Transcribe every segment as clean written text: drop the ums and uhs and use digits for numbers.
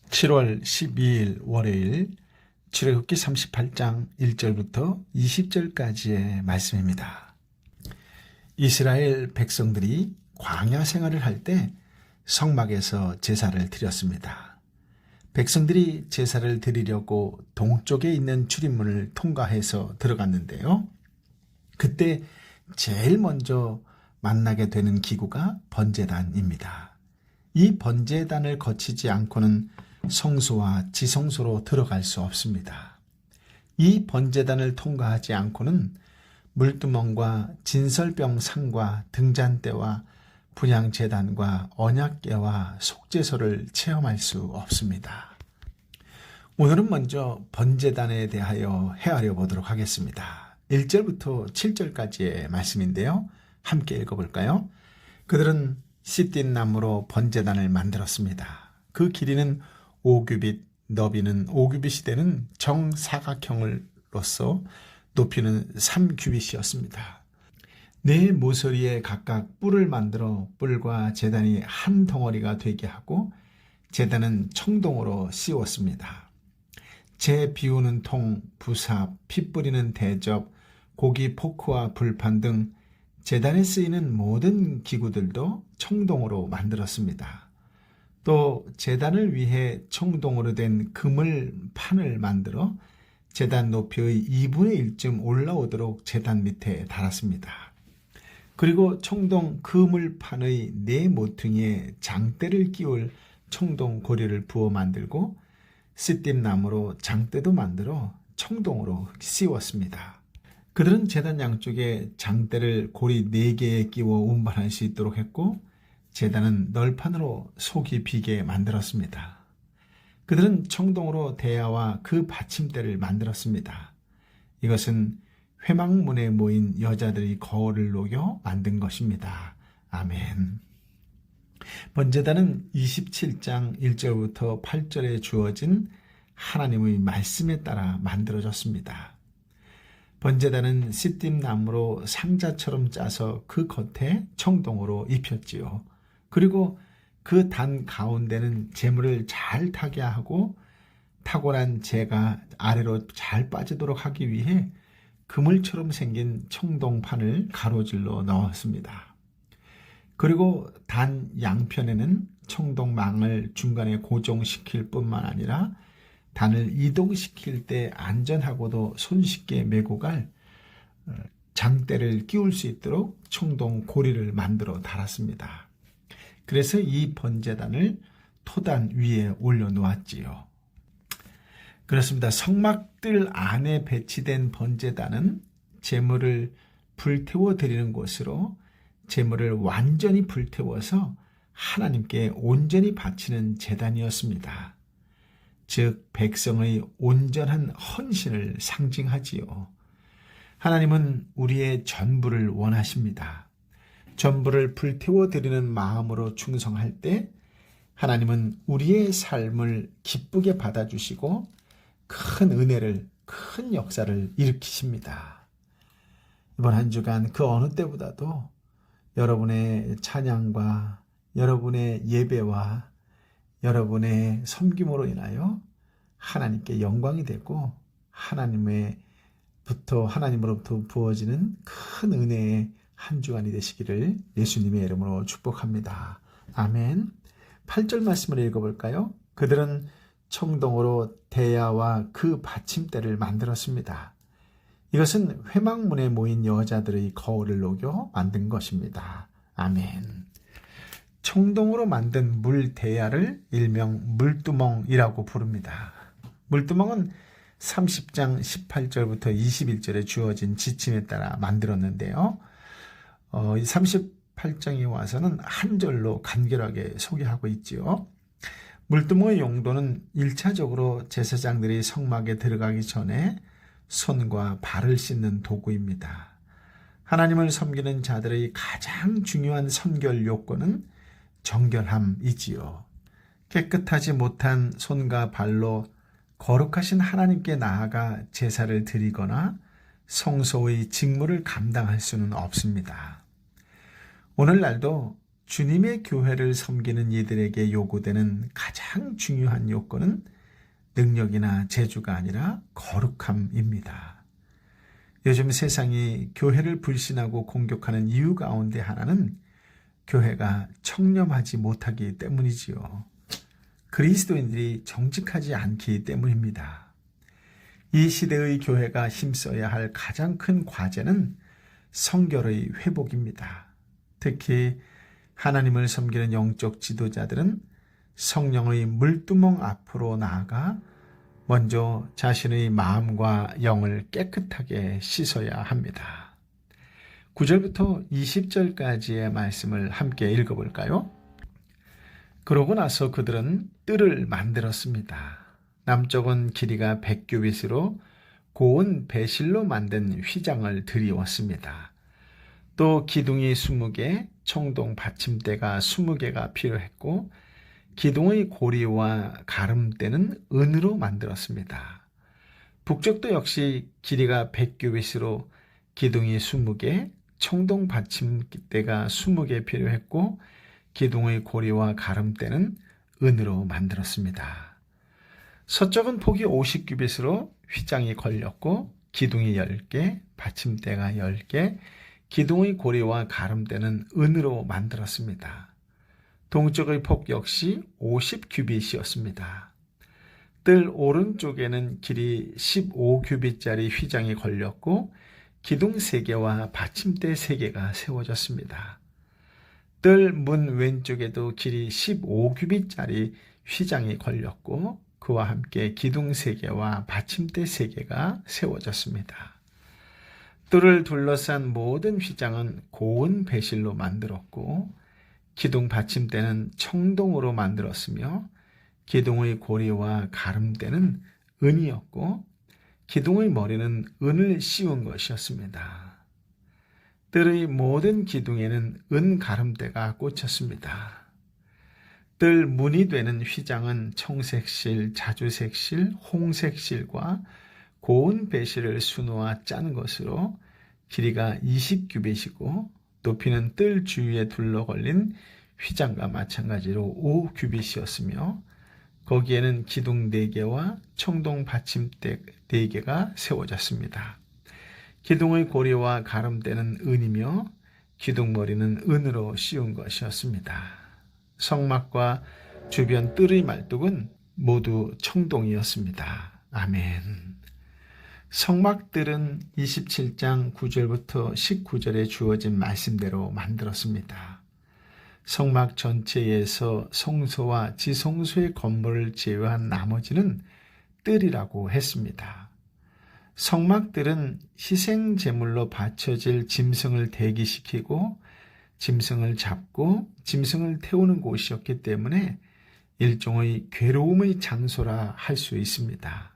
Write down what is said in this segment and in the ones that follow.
7월 12일 월요일 출애굽기 38장 1절부터 20절까지의 말씀입니다. 이스라엘 백성들이 광야 생활을 할 때 성막에서 제사를 드렸습니다. 백성들이 제사를 드리려고 동쪽에 있는 출입문을 통과해서 들어갔는데요. 그때 제일 먼저 만나게 되는 기구가 번제단입니다. 이 번제단을 거치지 않고는 성소와 지성소로 들어갈 수 없습니다. 이 번제단을 통과하지 않고는 물두멍과 진설병 상과 등잔대와 분향제단과 언약궤와 속죄소를 체험할 수 없습니다. 오늘은 먼저 번제단에 대하여 헤아려 보도록 하겠습니다. 1절부터 7절까지의 말씀인데요. 함께 읽어볼까요? 그들은 시띠 나무로 번제단을 만들었습니다. 그 길이는 5규빗, 너비는 5규빗이 되는 정사각형으로서 높이는 3규빗이었습니다. 네 모서리에 각각 뿔을 만들어 뿔과 제단이 한 덩어리가 되게 하고 제단은 청동으로 씌웠습니다. 재 비우는 통, 부삽, 피 뿌리는 대접, 고기 포크와 불판 등 제단에 쓰이는 모든 기구들도 청동으로 만들었습니다. 또 제단을 위해 청동으로 된 그물판을 만들어 제단 높이의 2분의 1쯤 올라오도록 제단 밑에 달았습니다. 그리고 청동 그물판의 네 모퉁이에 장대를 끼울 청동 고리를 부어 만들고 시띠나무로 장대도 만들어 청동으로 씌웠습니다. 그들은 제단 양쪽에 장대를 고리 4개에 끼워 운반할 수 있도록 했고 제단은 널판으로 속이 비게 만들었습니다. 그들은 청동으로 대야와 그 받침대를 만들었습니다. 이것은 회막문에 모인 여자들이 거울을 녹여 만든 것입니다. 아멘. 번제단은 27장 1절부터 8절에 주어진 하나님의 말씀에 따라 만들어졌습니다. 번제단은 시띠나무로 상자처럼 짜서 그 겉에 청동으로 입혔지요. 그리고 그 단 가운데는 재물을 잘 타게 하고 탁월한 재가 아래로 잘 빠지도록 하기 위해 그물처럼 생긴 청동판을 가로질러 넣었습니다. 그리고 단 양편에는 청동망을 중간에 고정시킬 뿐만 아니라 단을 이동시킬 때 안전하고도 손쉽게 메고 갈 장대를 끼울 수 있도록 청동 고리를 만들어 달았습니다. 그래서 이 번제단을 토단 위에 올려놓았지요. 그렇습니다. 성막들 안에 배치된 번제단은 제물을 불태워 드리는 곳으로 제물을 완전히 불태워서 하나님께 온전히 바치는 제단이었습니다. 즉 백성의 온전한 헌신을 상징하지요. 하나님은 우리의 전부를 원하십니다. 전부를 불태워 드리는 마음으로 충성할 때 하나님은 우리의 삶을 기쁘게 받아주시고 큰 은혜를, 큰 역사를 일으키십니다. 이번 한 주간 그 어느 때보다도 여러분의 찬양과 여러분의 예배와 여러분의 섬김으로 인하여 하나님께 영광이 되고 하나님으로부터 부어지는 큰 은혜의 한 주간이 되시기를 예수님의 이름으로 축복합니다. 아멘. 8절 말씀을 읽어볼까요? 그들은 청동으로 대야와 그 받침대를 만들었습니다. 이것은 회막문에 모인 여자들의 거울을 녹여 만든 것입니다. 아멘. 청동으로 만든 물 대야를 일명 물두멍이라고 부릅니다. 물두멍은 30장 18절부터 21절에 주어진 지침에 따라 만들었는데요. 38장에 와서는 한 절로 간결하게 소개하고 있지요. 물두멍의 용도는 1차적으로 제사장들이 성막에 들어가기 전에 손과 발을 씻는 도구입니다. 하나님을 섬기는 자들의 가장 중요한 선결 요건은 정결함이지요. 깨끗하지 못한 손과 발로 거룩하신 하나님께 나아가 제사를 드리거나 성소의 직무를 감당할 수는 없습니다. 오늘날도 주님의 교회를 섬기는 이들에게 요구되는 가장 중요한 요건은 능력이나 재주가 아니라 거룩함입니다. 요즘 세상이 교회를 불신하고 공격하는 이유 가운데 하나는 교회가 청렴하지 못하기 때문이지요. 그리스도인들이 정직하지 않기 때문입니다. 이 시대의 교회가 힘써야 할 가장 큰 과제는 성결의 회복입니다. 특히 하나님을 섬기는 영적 지도자들은 성령의 물두멍 앞으로 나아가 먼저 자신의 마음과 영을 깨끗하게 씻어야 합니다. 9절부터 20절까지의 말씀을 함께 읽어볼까요? 그러고 나서 그들은 뜰을 만들었습니다. 남쪽은 길이가 100규빗으로 고운 배실로 만든 휘장을 들이웠습니다. 또 기둥이 20개, 청동 받침대가 20개가 필요했고 기둥의 고리와 가름대는 은으로 만들었습니다. 북쪽도 역시 길이가 100규빗으로 기둥이 20개, 청동 받침대가 20개 필요했고 기둥의 고리와 가름대는 은으로 만들었습니다. 서쪽은 폭이 50규빗으로 휘장이 걸렸고 기둥이 10개, 받침대가 10개, 기둥의 고리와 가름대는 은으로 만들었습니다. 동쪽의 폭 역시 50규빗이었습니다. 뜰 오른쪽에는 길이 15규빗짜리 휘장이 걸렸고 기둥 3개와 받침대 3개가 세워졌습니다. 뜰 문 왼쪽에도 길이 15규빗짜리 휘장이 걸렸고 그와 함께 기둥 3개와 받침대 3개가 세워졌습니다. 뜰을 둘러싼 모든 휘장은 고운 배실로 만들었고 기둥 받침대는 청동으로 만들었으며 기둥의 고리와 가름대는 은이었고 기둥의 머리는 은을 씌운 것이었습니다. 뜰의 모든 기둥에는 은 가름대가 꽂혔습니다. 뜰 문이 되는 휘장은 청색실, 자주색실, 홍색실과 고운 배실을 수놓아 짠 것으로 길이가 20규빗이고 높이는 뜰 주위에 둘러걸린 휘장과 마찬가지로 5규빗이었으며 거기에는 기둥 4개와 청동 받침대 4개가 세워졌습니다. 기둥의 고리와 가름대는 은이며 기둥머리는 은으로 씌운 것이었습니다. 성막과 주변 뜰의 말뚝은 모두 청동이었습니다. 아멘. 성막들은 27장 9절부터 19절에 주어진 말씀대로 만들었습니다. 성막 전체에서 성소와 지성소의 건물을 제외한 나머지는 뜰이라고 했습니다. 성막들은 희생 제물로 바쳐질 짐승을 대기시키고 짐승을 잡고 짐승을 태우는 곳이었기 때문에 일종의 괴로움의 장소라 할 수 있습니다.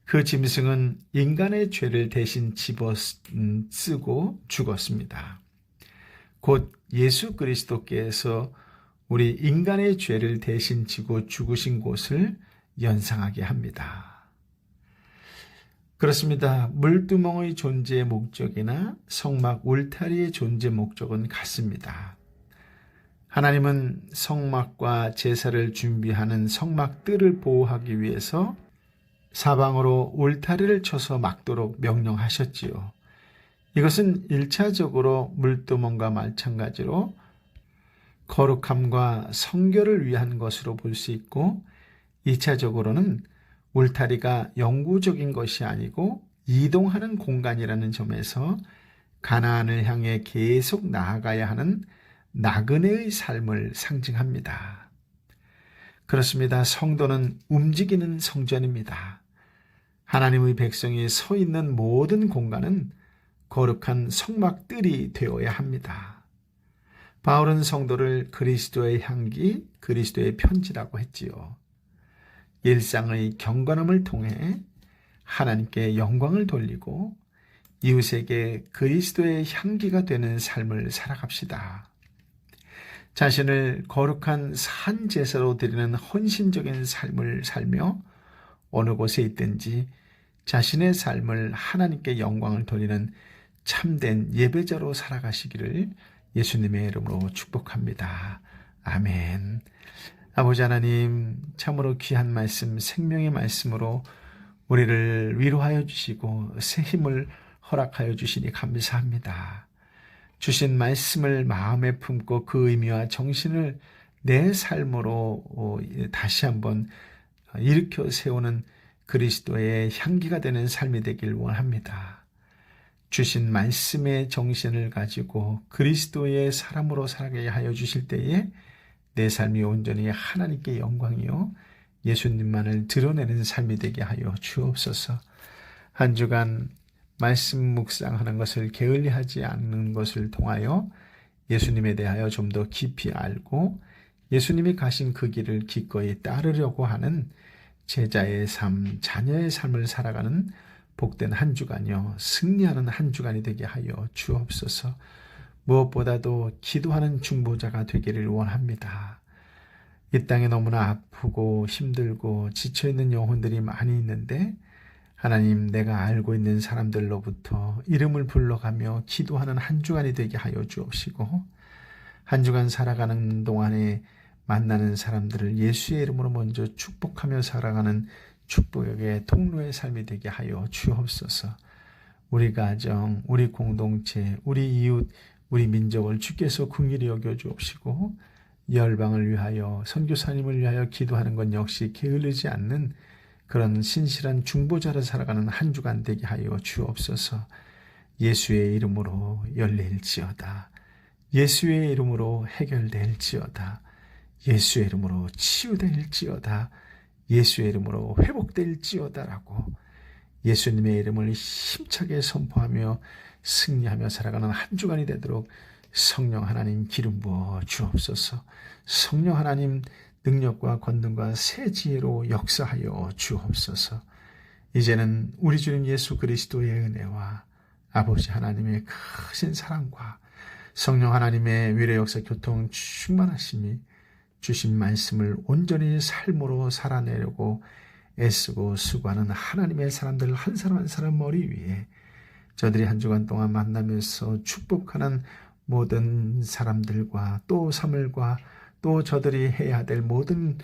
그 짐승은 인간의 죄를 대신 집어 쓰고 죽었습니다. 곧 예수 그리스도께서 우리 인간의 죄를 대신 지고 죽으신 곳을 연상하게 합니다. 그렇습니다. 물두멍의 존재의 목적이나 성막 울타리의 존재 목적은 같습니다. 하나님은 성막과 제사를 준비하는 성막 뜰을 보호하기 위해서 사방으로 울타리를 쳐서 막도록 명령하셨지요. 이것은 1차적으로 물두멍과 마찬가지로 거룩함과 성결을 위한 것으로 볼 수 있고 2차적으로는 울타리가 영구적인 것이 아니고 이동하는 공간이라는 점에서 가나안을 향해 계속 나아가야 하는 나그네의 삶을 상징합니다. 그렇습니다. 성도는 움직이는 성전입니다. 하나님의 백성이 서 있는 모든 공간은 거룩한 성막들이 되어야 합니다. 바울은 성도를 그리스도의 향기, 그리스도의 편지라고 했지요. 일상의 경건함을 통해 하나님께 영광을 돌리고 이웃에게 그리스도의 향기가 되는 삶을 살아갑시다. 자신을 거룩한 산 제사로 드리는 헌신적인 삶을 살며 어느 곳에 있든지 자신의 삶을 하나님께 영광을 돌리는 참된 예배자로 살아가시기를 예수님의 이름으로 축복합니다. 아멘. 아버지 하나님, 참으로 귀한 말씀, 생명의 말씀으로 우리를 위로하여 주시고 새 힘을 허락하여 주시니 감사합니다. 주신 말씀을 마음에 품고 그 의미와 정신을 내 삶으로 다시 한번 일으켜 세우는 그리스도의 향기가 되는 삶이 되길 원합니다. 주신 말씀의 정신을 가지고 그리스도의 사람으로 살게 하여 주실 때에 내 삶이 온전히 하나님께 영광이요 예수님만을 드러내는 삶이 되게 하여 주옵소서. 한 주간 말씀 묵상하는 것을 게을리하지 않는 것을 통하여 예수님에 대하여 좀 더 깊이 알고 예수님이 가신 그 길을 기꺼이 따르려고 하는 제자의 삶, 자녀의 삶을 살아가는 복된 한 주간이요 승리하는 한 주간이 되게 하여 주옵소서. 무엇보다도 기도하는 중보자가 되기를 원합니다. 이 땅에 너무나 아프고 힘들고 지쳐있는 영혼들이 많이 있는데 하나님, 내가 알고 있는 사람들로부터 이름을 불러가며 기도하는 한 주간이 되게 하여 주옵시고 한 주간 살아가는 동안에 만나는 사람들을 예수의 이름으로 먼저 축복하며 살아가는 축복의 통로의 삶이 되게 하여 주옵소서. 우리 가정, 우리 공동체, 우리 이웃, 우리 민족을 주께서 긍휼히 여겨 주옵시고 열방을 위하여 선교사님을 위하여 기도하는 것 역시 게을르지 않는 그런 신실한 중보자로 살아가는 한 주간 되게 하여 주옵소서. 예수의 이름으로 열릴지어다. 예수의 이름으로 해결될지어다. 예수의 이름으로 치유될지어다. 예수의 이름으로 회복될지어다라고 예수님의 이름을 힘차게 선포하며 승리하며 살아가는 한 주간이 되도록 성령 하나님 기름 부어 주옵소서. 성령 하나님 능력과 권능과 새 지혜로 역사하여 주옵소서. 이제는 우리 주님 예수 그리스도의 은혜와 아버지 하나님의 크신 사랑과 성령 하나님의 위로 역사 교통 충만하심이 주신 말씀을 온전히 삶으로 살아내려고 애쓰고 수고하는 하나님의 사람들 한 사람 한 사람 머리 위에 저들이 한 주간 동안 만나면서 축복하는 모든 사람들과 또 사물과 또 저들이 해야 될 모든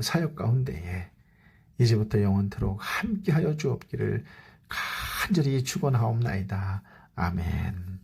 사역 가운데에 이제부터 영원토록 함께하여 주옵기를 간절히 축원하옵나이다. 아멘.